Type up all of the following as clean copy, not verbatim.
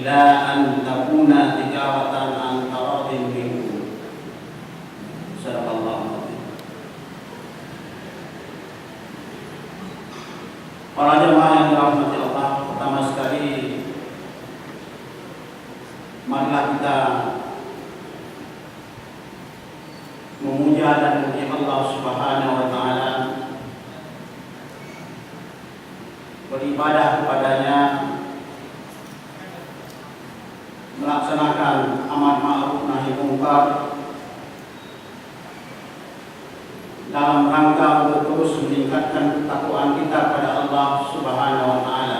ila an takuna tijaratan an taradin minkum. Sadaqallahu alazim. Para jemaah yang dirahmati Allah, pertama sekali marilah kita memuja dan memuji Allah Subhanahu wa taala, beribadah kepadanya, melaksanakan amar ma'ruf nahi munkar dalam rangka untuk terus meningkatkan ketakwaan kita pada Allah Subhanahu wa taala.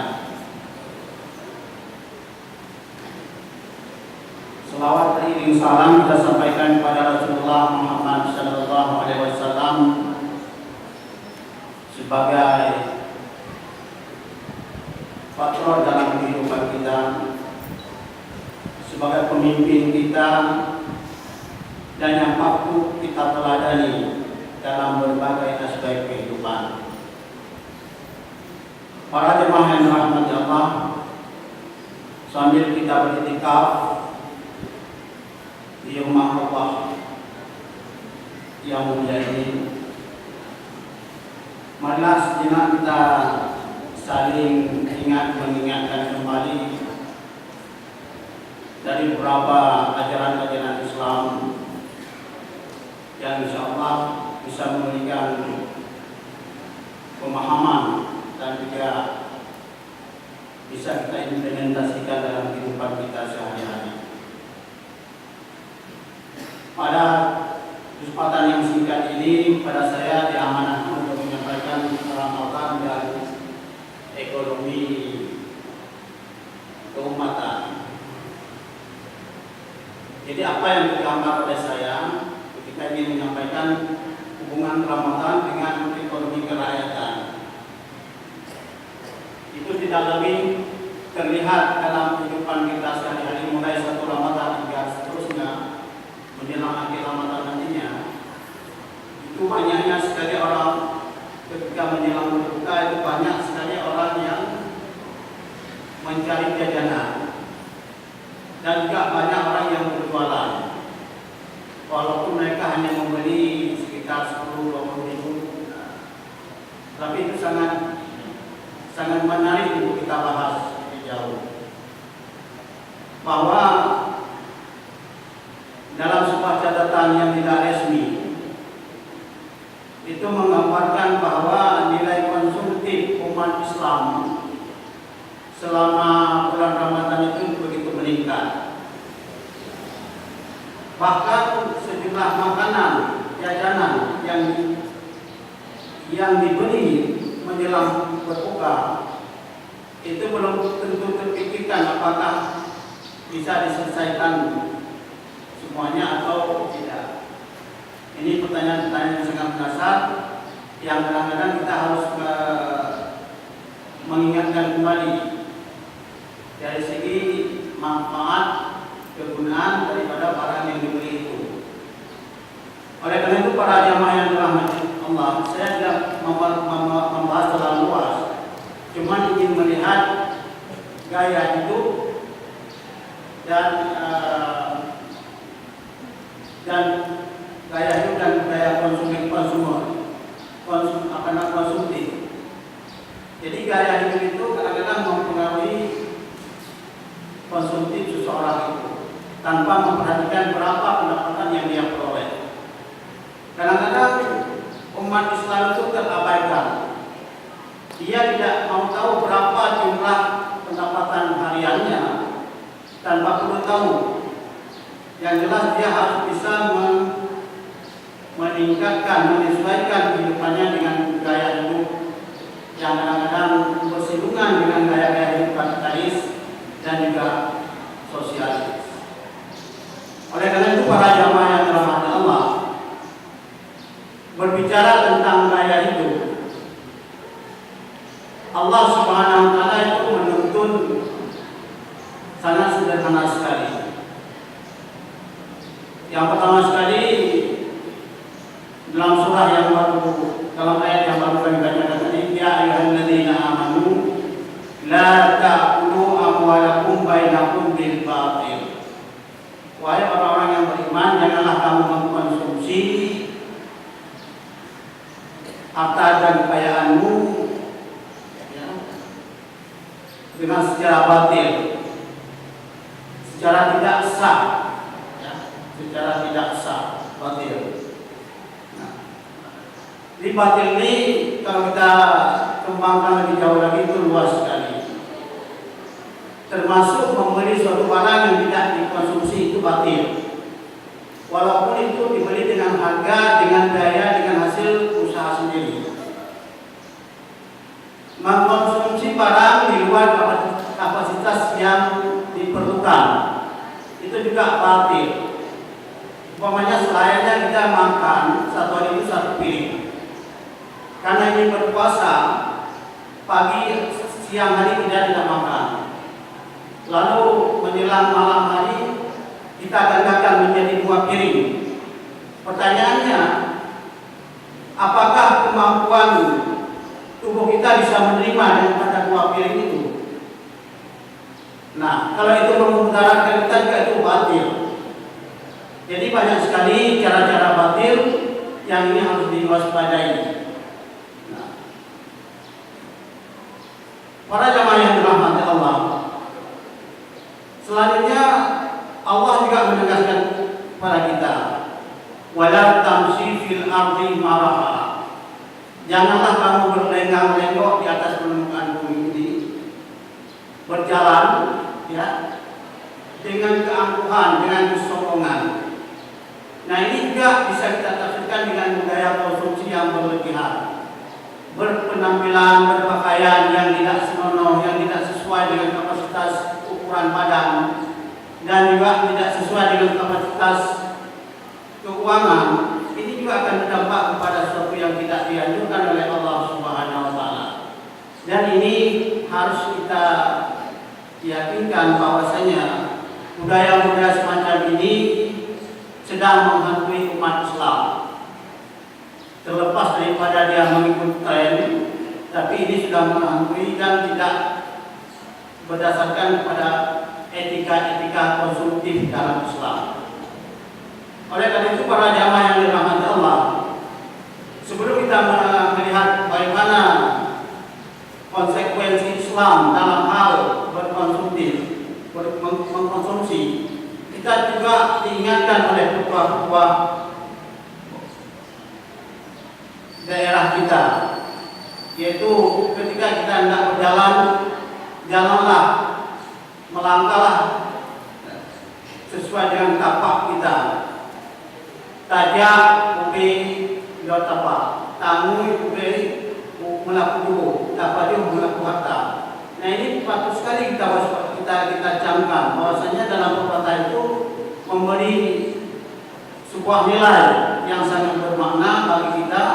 Selawat beriring salam kita sampaikan kepada Rasulullah Muhammad sallallahu alaihi wasallam sebagai patron dalam kehidupan kita, sebagai pemimpin kita, dan yang patut kita teladani dalam berbagai aspek kehidupan. Para jemaah yang dirahmati Allah, sambil kita beriktikaf di rumah Allah yang mulia ini, marilah sejenak kita saling mengingatkan kembali dari beberapa ajaran-ajaran Islam yang insya Allah bisa memberikan pemahaman dan juga bisa kita implementasikan dalam kehidupan kita sehari-hari. Pada kesempatan yang singkat ini, pada saya diamanahkan untuk menyampaikan Ramadan dan ekonomi keumatan. Jadi apa yang tergambar oleh saya ketika ingin menyampaikan hubungan Ramadan dengan ekonomi kerakyatan, itu tidak lebih terlihat dalam kehidupan kita sehari-hari mulai 1 Ramadan hingga seterusnya menjelang akhir Ramadan nantinya. Itu banyaknya sekali orang ketika menjelang berbuka, itu banyak sekali orang yang mencari jajanan, dan juga banyak orang yang berjualan. Walaupun mereka hanya membeli sekitar 10-20 ribu, tapi itu sangat menarik untuk kita bahas lebih jauh. Bahwa dalam sebuah catatan yang tidak resmi, itu menggambarkan bahwa nilai konsumtif umat Islam selama bulan Ramadan itu begitu meningkat. Bahkan sejumlah makanan, jajanan yang dibeli menjelang berbuka itu belum tentu terpikirkan apakah bisa diselesaikan semuanya atau tidak. Ini pertanyaan-pertanyaan yang sangat mendasar yang kadang-kadang kita harus mengingatkan kembali dari segi manfaat, kegunaan daripada barang yang dibeli itu. Oleh karena itu, para jamaah yang dirahmati Allah, saya tidak membahas terlalu luas, cuma ingin melihat gaya hidup dan gaya hidup dan gaya konsumtif. Jadi gaya hidup itu kadang-kadang mempengaruhi konsumtif seseorang itu tanpa memperhatikan berapa pendapatan yang dia peroleh. Kadang-kadang umat Islam itu terabaikan. Dia tidak mau tahu berapa jumlah pendapatan hariannya tanpa perlu tahu. Yang jelas dia harus bisa meningkatkan, menyesuaikan kehidupannya dengan gaya hidup yang kadang-kadang bersinggungan dengan gaya-gaya hidup kapitalis dan juga sosialis. Oleh karena itu, para jamaah yang dirahmati Allah, berbicara tentang gaya hidup, Allah Subhanahu wa taala itu menuntun sangat sederhana sekali. Yang pertama sekali, dalam surah yang baru, dalam ayat yang baru kami bacakan tadi, ya ayyuhalladzina amanu la ta'kulu amwalakum bainakum keadaanmu ya, dengan secara batil, secara tidak sah, ya, secara tidak sah, batil. Nah, di batil ini kalau kita kembangkan lebih jauh lagi itu luas sekali. Termasuk membeli suatu barang yang tidak dikonsumsi itu batil. Walaupun itu dibeli dengan harga, dengan biaya, dengan hasil usaha sendiri. Mengkonsumsi barang di luar kapasitas yang diperlukan itu juga batil. Umpamanya selayaknya kita makan satu hari itu satu piring. Karena ini berpuasa, pagi siang hari tidak makan. Lalu menjelang malam hari kita gandakan menjadi 2 piring. Pertanyaannya, apakah kemampuan tubuh kita bisa menerima daripada 2 piring itu? Nah, kalau itu memudaratkan kita juga itu batil. Jadi banyak sekali cara-cara batil yang ini harus diwaspadai. Nah, para jamaah yang dirahmati Allah, selanjutnya Allah juga menegaskan kepada kita, wala tamshi fil ardi maraha. Janganlah kamu berlengang-lenggok di atas permukaan bumi ini, berjalan ya dengan keangkuhan, dengan kesombongan. Nah, ini juga bisa kita tafsirkan dengan budaya konsumsi yang berlebihan, berpenampilan, berpakaian yang tidak senonoh, yang tidak sesuai dengan kapasitas ukuran badan, dan juga tidak sesuai dengan kapasitas keuangan. Ini juga akan berdampak kepada sesuatu yang tidak dianjurkan oleh Allah Subhanahu wa taala. Dan ini harus kita yakinkan bahwasanya budaya-budaya semacam ini sedang menghantui umat Islam. Terlepas daripada dia mengikut tren, tapi ini sudah menghantui dan tidak berdasarkan pada etika-etika konsumtif dalam Islam. Oleh karena itu para jamaah yang dirahmati Allah, sebelum kita melihat bagaimana konsekuensi Islam dalam hal berkonsumtif, mengkonsumsi, kita juga diingatkan oleh ketua-ketua daerah kita, yaitu ketika kita hendak berjalan, jalanlah, melangkahlah sesuai dengan tapak kita. Tajak ubi dot tapak, tangu ubi melaku dulu, tapak dia melaku harta. Nah, ini patut sekali kita camkan bahwasanya dalam pepatah itu memberi sebuah nilai yang sangat bermakna bagi kita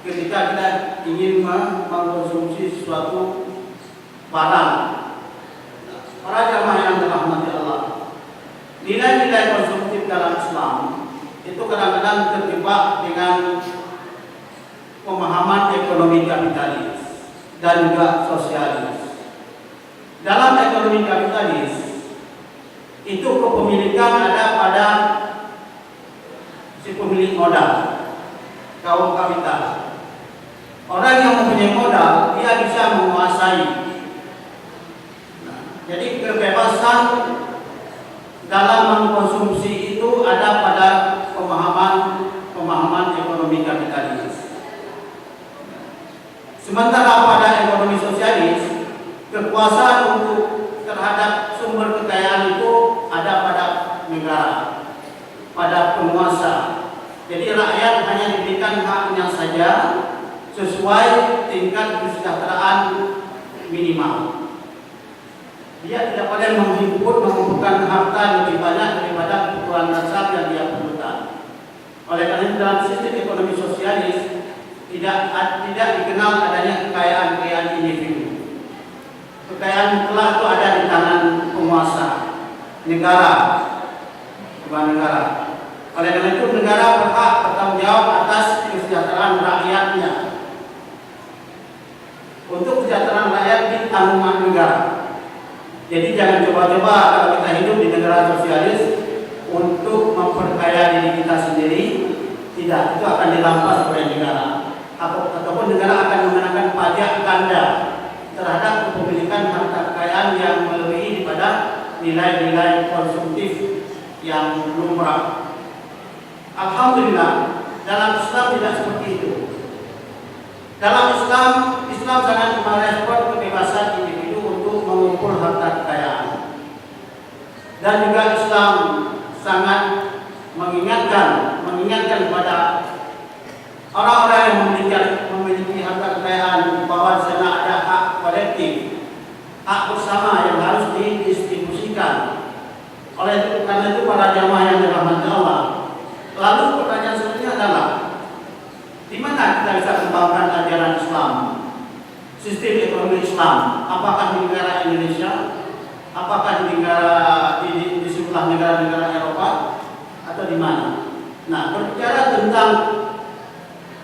ketika kita ingin mengkonsumsi sesuatu barang. Para jamaah yang dirahmati Allah, nilai-nilai konsumtif dalam Islam itu kadang-kadang terjebak dengan pemahaman ekonomi kapitalis dan juga sosialis. Dalam ekonomi kapitalis itu kepemilikan ada pada si pemilik modal, kaum kapital. Orang yang mempunyai modal dia bisa menguasai. Nah, jadi kebebasan dalam mengkonsumsi itu ada pada pemahaman ekonomi kapitalis. Sementara pada ekonomi sosialis, kekuasaan untuk terhadap sumber kekayaan itu ada pada negara, pada penguasa. Jadi rakyat hanya diberikan haknya saja sesuai tingkat kesejahteraan minimal. Dia tidak boleh mengumpulkan harta lebih banyak daripada kebutuhan dasar yang dia perlukan. Oleh karena itu dalam sistem ekonomi sosialis tidak dikenal adanya kekayaan individu. Kekayaan mutlak itu ada di tangan penguasa, negara, bukan negara. Oleh karena itu negara berhak bertanggung jawab atas kesejahteraan rakyatnya. Untuk kesejahteraan rakyat di tanggungan negara. Jadi jangan coba-coba kalau kita hidup di negara sosialis untuk memperkaya diri kita sendiri. Tidak, itu akan dirampas oleh negara. Ataupun negara akan mengenakan propaganda terhadap kepemilikan harta kekayaan yang melebihi daripada nilai-nilai konsumtif yang lumrah. Alhamdulillah, dalam Islam tidak seperti itu. Dalam Islam sangat merespon kebebasan individu untuk mengumpul harta kekayaan. Dan juga Islam sangat mengingatkan kepada orang-orang yang memiliki harta kekayaan bahwa sana ada hak kolektif, hak bersama yang harus didistribusikan. Karena itu para jamaah yang dirahmati Allah. Lalu pertanyaan selanjutnya adalah, di mana kita bisa kembangkan ajaran Islam, sistem ekonomi Islam? Apakah di negara Indonesia? Apakah di sebelah negara-negara Eropa? Atau di mana? Nah, berbicara tentang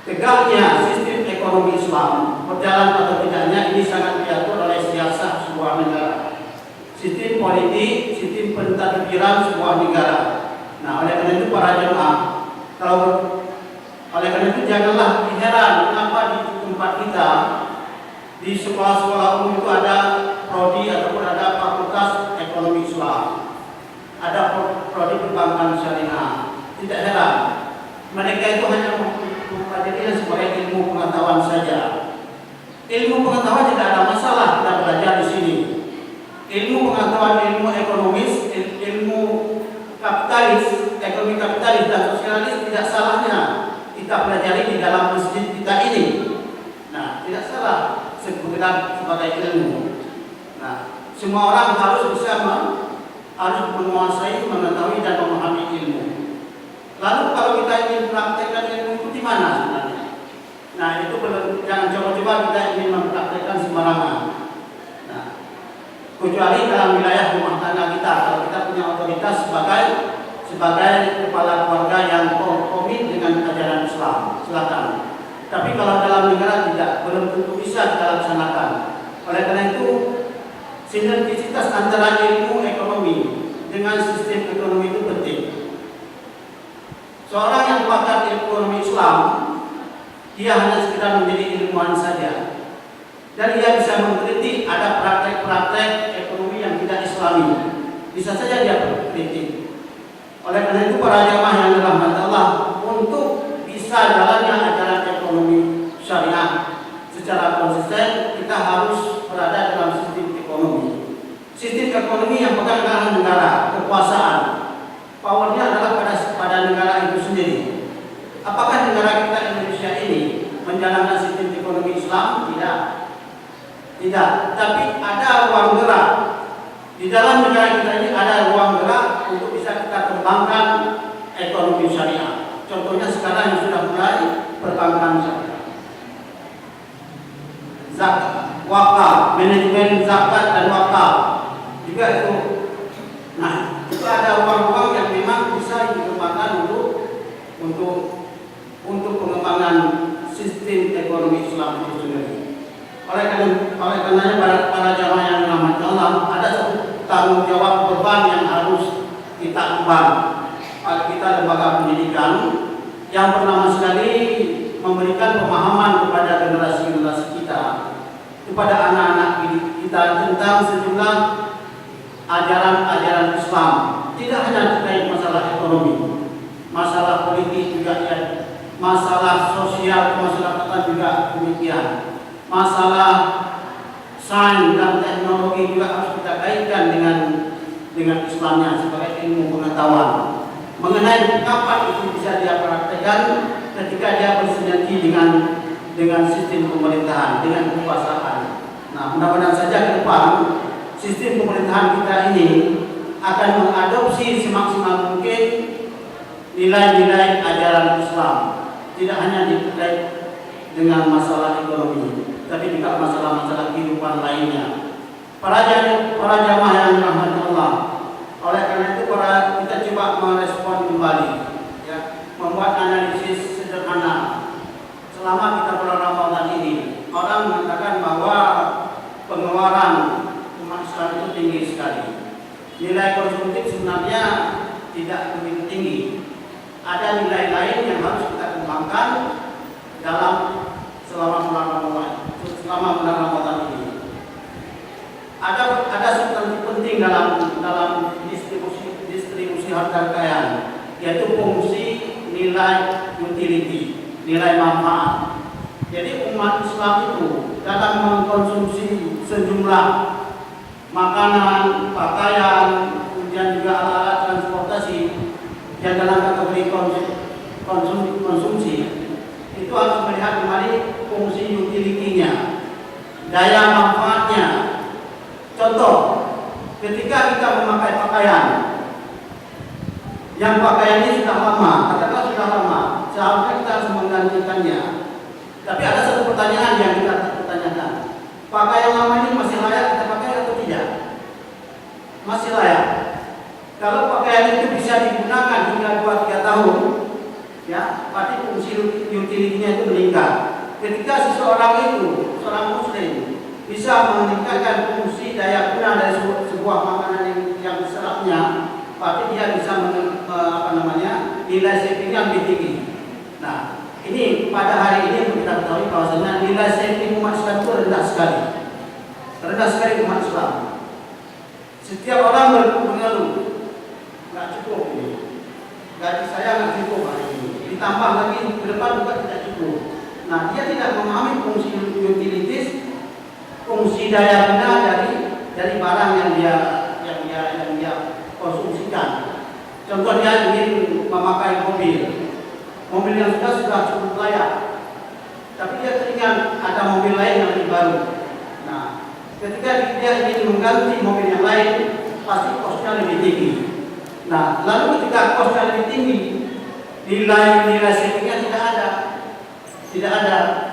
tegaknya sistem ekonomi Islam, berjalan atau tidaknya, ini sangat diatur oleh siasat sebuah negara, sistem politik, sistem pentadbiran sebuah negara. Nah, oleh karena itu para jemaah, oleh karena itu janganlah heran kenapa di tempat kita di sekolah-sekolah umum itu ada prodi ataupun ada fakultas ekonomi Islam, ada prodi perbankan syariah. Tidak heran, mereka itu hanya mempelajarinya sebagai ilmu pengetahuan saja. Ilmu pengetahuan tidak ada masalah kita belajar di sini. Ilmu pengetahuan, ilmu ekonomis, ilmu kapitalis, ekonomi kapitalis dan sosialis tidak salahnya kita pelajari di dalam masjid kita ini. Nah, tidak salah sebagai ilmu. Nah, semua orang harus bisa harus menguasai, mengetahui dan memahami ilmu. Lalu kalau kita ingin mempraktekkan ilmu itu di mana sebenarnya? Nah, itu jangan coba-coba kita ingin mempraktekkan sembarangan. Nah, kecuali dalam wilayah rumah tangga kita, kalau kita punya otoritas sebagai kepala keluarga yang komit dengan ajaran Islam, silakan. Tapi kalau dalam negara tidak, belum tentu bisa kita laksanakan. Oleh karena itu, sinergisitas antara ilmu ekonomi dengan sistem ekonomi itu penting. Seorang yang pakar ekonomi Islam, dia hanya sekedar menjadi ilmuwan saja, dan dia bisa mengkritik ada praktek-praktek ekonomi yang tidak Islami. Bisa saja dia berkritik. Oleh karena itu para jamaah yang dirahmati Allah, untuk bisa jalannya ajaran ekonomi syariah secara konsisten, kita harus berada dalam sistem ekonomi. Sistem ekonomi yang pegang tangan negara, kekuasaan, powernya adalah pada negara itu sendiri. Apakah negara kita Indonesia ini menjalankan sistem ekonomi Islam? Tidak. Tapi ada ruang gerak. Di dalam negara kita ini ada ruang gerak untuk bisa kita kembangkan ekonomi syariah. Contohnya sekarang yang sudah mulai perbankan syariah, zakat, wakaf, manajemen zakat dan wakaf juga itu. Nah, itu ada ruang-ruang yang memang bisa dikembangkan untuk pengembangan sistem ekonomi Islam itu sendiri. Oleh karenanya para jamaah yang dirahmati Allah, ada satu tanggung jawab beban yang harus kita emban. Kita lembaga pendidikan yang pertama sekali memberikan pemahaman kepada generasi-generasi kita, kepada anak-anak kita tentang sejumlah ajaran-ajaran Islam. Tidak hanya terkait masalah ekonomi, masalah politik juga ya, masalah sosial kemasyarakatan juga demikian, masalah sains dan teknologi juga harus kita kaitkan dengan Islamnya sebagai ilmu pengetahuan. Mengenai kapan itu bisa dia praktekkan ketika dia bersinergi dengan sistem pemerintahan, dengan kekuasaan. Nah, mudah-mudahan saja ke depan sistem pemerintahan kita ini akan mengadopsi semaksimal mungkin nilai-nilai ajaran Islam, tidak hanya terkait dengan masalah ekonomi, tapi juga masalah-masalah kehidupan lainnya. Para jamaah yang dirahmati Allah, oleh karena itu kita coba merespon kembali, ya, membuat analisis sederhana. Selama kita bulan Ramadan ini, orang mengatakan bahwa pengeluaran umat Islam itu tinggi sekali. Nilai konsumtif sebenarnya tidak begitu tinggi. Ada nilai lain yang harus kita kembangkan selama bulan Ramadan. selama bulan Ramadan ini. Ada substansi penting dalam distribusi harta kekayaan, yaitu fungsi nilai utility, nilai manfaat. Jadi umat Islam itu dalam mengkonsumsi sejumlah makanan, pakaian, kemudian juga alat-alat transportasi yang dalam kategori konsumsi itu harus melihat kembali fungsi utility-nya, daya manfaatnya. Contoh, ketika kita memakai pakaian, yang pakaian ini sudah lama, katakanlah sudah lama, seharusnya kita harus menggantikannya. Tapi ada satu pertanyaan yang kita pertanyakan, pakaian lama ini masih layak kita pakai atau tidak? Masih layak. Kalau pakaian itu bisa digunakan hingga 2-3 tahun, ya, berarti fungsi utility-nya itu meningkat. Ketika seseorang itu, seorang muslim, bisa meningkatkan fungsi daya guna dari sebuah makanan yang seratnya, berarti dia bisa nilai savingnya lebih tinggi. Nah, ini pada hari ini kita ketahui bahwasanya nilai saving umat Islam itu rendah sekali umat Islam. Setiap orang mengeluh, nggak cukup ini, gaji saya nggak cukup hari ini, ditambah lagi ke depan juga tidak cukup. Nah, dia tidak memahami fungsi utilities, fungsi daya guna dari barang yang dia konsumsikan. Contohnya ingin memakai mobil yang sudah cukup layak, tapi dia teringat ada mobil lain yang lebih baru. Nah, ketika dia ingin mengganti mobil yang lain, pasti kosnya lebih tinggi. Nah, lalu ketika kosnya lebih tinggi, nilai savingnya tidak ada.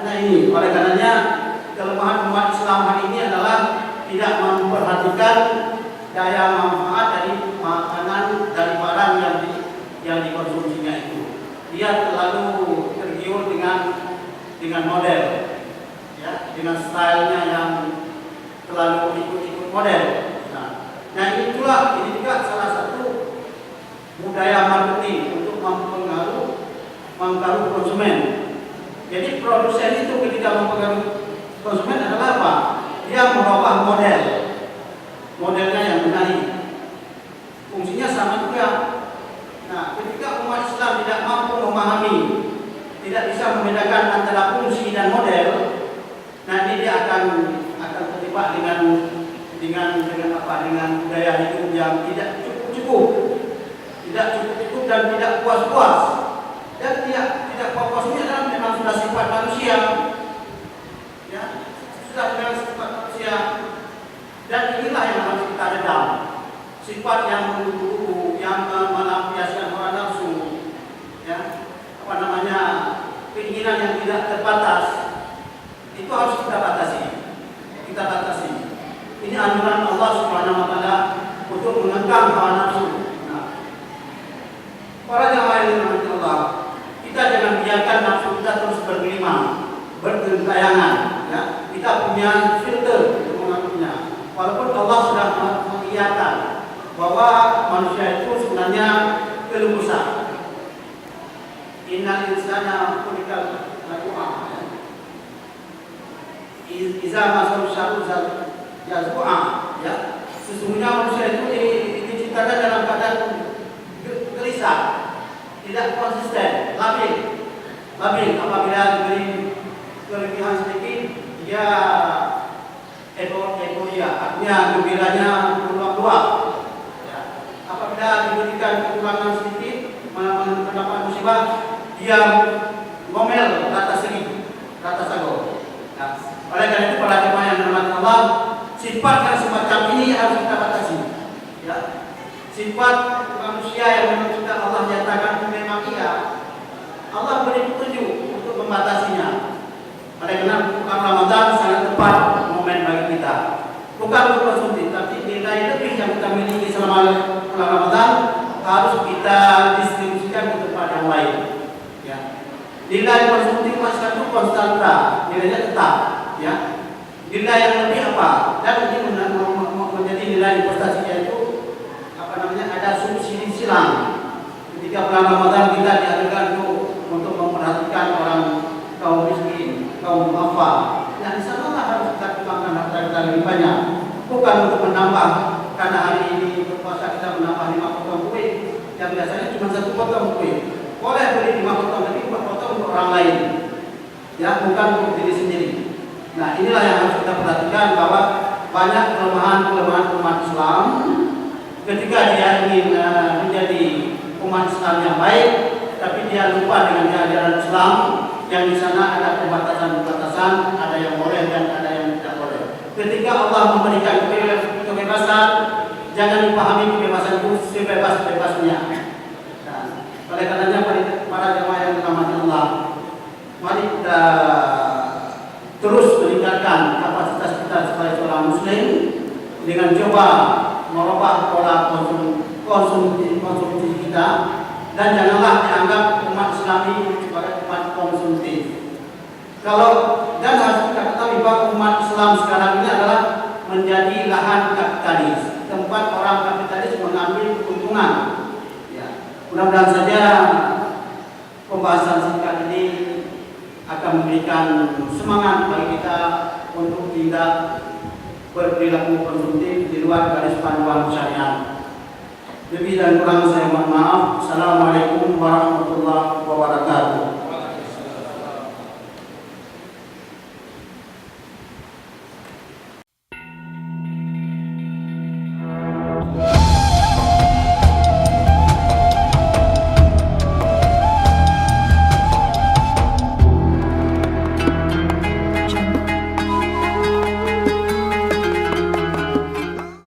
Nah, ini oleh karenanya kelemahan umat Islam hari ini adalah tidak memperhatikan daya manfaat dari makanan, dari barang yang dikonsumsinya itu. Dia terlalu tergiur dengan model, ya, dengan stylenya yang terlalu ikut model. Nah, ini juga salah satu budaya marketing untuk mempengaruhi konsumen. Jadi produsen itu ketika mempengaruhi konsumen adalah apa? Dia merubah modelnya yang menarik. Fungsinya sama juga. Nah, ketika umat Islam tidak mampu memahami, tidak bisa membedakan antara fungsi dan model, nanti dia akan terjebak dengan budaya hidup yang tidak cukup dan tidak puas-puas. Dan tidak puas ini adalah memang sudah sifat manusia, ya, sudah memang sifat manusia. Dan inilah yang harus kita redam, sifat yang menggebu-gebu, yang melampiaskan hawa nafsu, ya, keinginan yang tidak terbatas, itu harus kita batasi. Ini anjuran Allah Subhanahu wa taala untuk mengekang hawa nafsu. Nah, para jamaah yang dirahmati Allah, kita jangan biarkan nafsu kita terus bergelimang, bergentayangan, ya. Kita punya filter untuk mengaturnya. Walaupun Allah sudah mengiyakan bahwa manusia itu sebenarnya keluh kesah. Innal insana khuliqa halu'a. Iza masal syarru jazua, ya. Sesungguhnya manusia itu diciptakan dalam keadaan gelisah, tidak konsisten, labil. Apabila diberi kelebihan sedikit, dia euforia, artinya gembiranya keluar. Ya. Apabila diberikan kekurangan sedikit, mendapat musibah, dia ngomel rata sago. Nah, oleh karena itu para jemaah yang dirahmati Allah, sifat yang semacam ini harus kita batasi. Ya. Sifat manusia yang memang sudah Allah nyatakan memang iya, Allah beri petunjuk untuk membatasinya. Oleh karena bulan Ramadan sangat tepat momen bagi kita. Bukan untuk konsumsi, tapi nilai lebih yang kita miliki selama bulan Ramadan harus kita distribusikan ke tempat yang lain. Ya. Nilai konsumsi masyarakat itu konstanta, nilainya tetap. Ya. Nilai yang lebih apa? Dan ini menjadi nilai investasi, yaitu ada subsidi silang. Ketika bulan Ramadan kita diadakan untuk memperhatikan orang kaum miskin, kaum duafa. Nah, di sana menambah, karena hari ini berpuasa kita menambah 5 potong kue yang biasanya cuma 1 potong kue. Boleh beli 5 potong, tapi 4 potong untuk orang lain, ya, bukan untuk diri sendiri. Nah, inilah yang harus kita perhatikan, bahwa banyak kelemahan umat Islam ketika dia ingin menjadi umat Islam yang baik, tapi dia lupa dengan ajaran Islam yang di sana ada pembatasan-pembatasan, ada yang boleh dan ada yang tidak boleh. Ketika Allah memberikan kebebasan, jangan dipahami kebebasan itu sebebas-bebasnya. Nah, oleh karenanya para jemaah yang dirahmati Allah, mari kita terus meningkatkan kapasitas kita sebagai seorang muslim dengan coba merubah pola konsumsi kita, dan janganlah dianggap umat Islam ini sebagai umat konsumtif. Dan harus kita ketahui bahwa umat Islam sekarang ini adalah menjadi lahan kapitalis, tempat orang kapitalis mengambil keuntungan. Ya, mudah-mudahan saja pembahasan singkat ini akan memberikan semangat bagi kita untuk tidak berperilaku konsumtif di luar garis panduan syariat. Lebih dan kurang saya mohon maaf.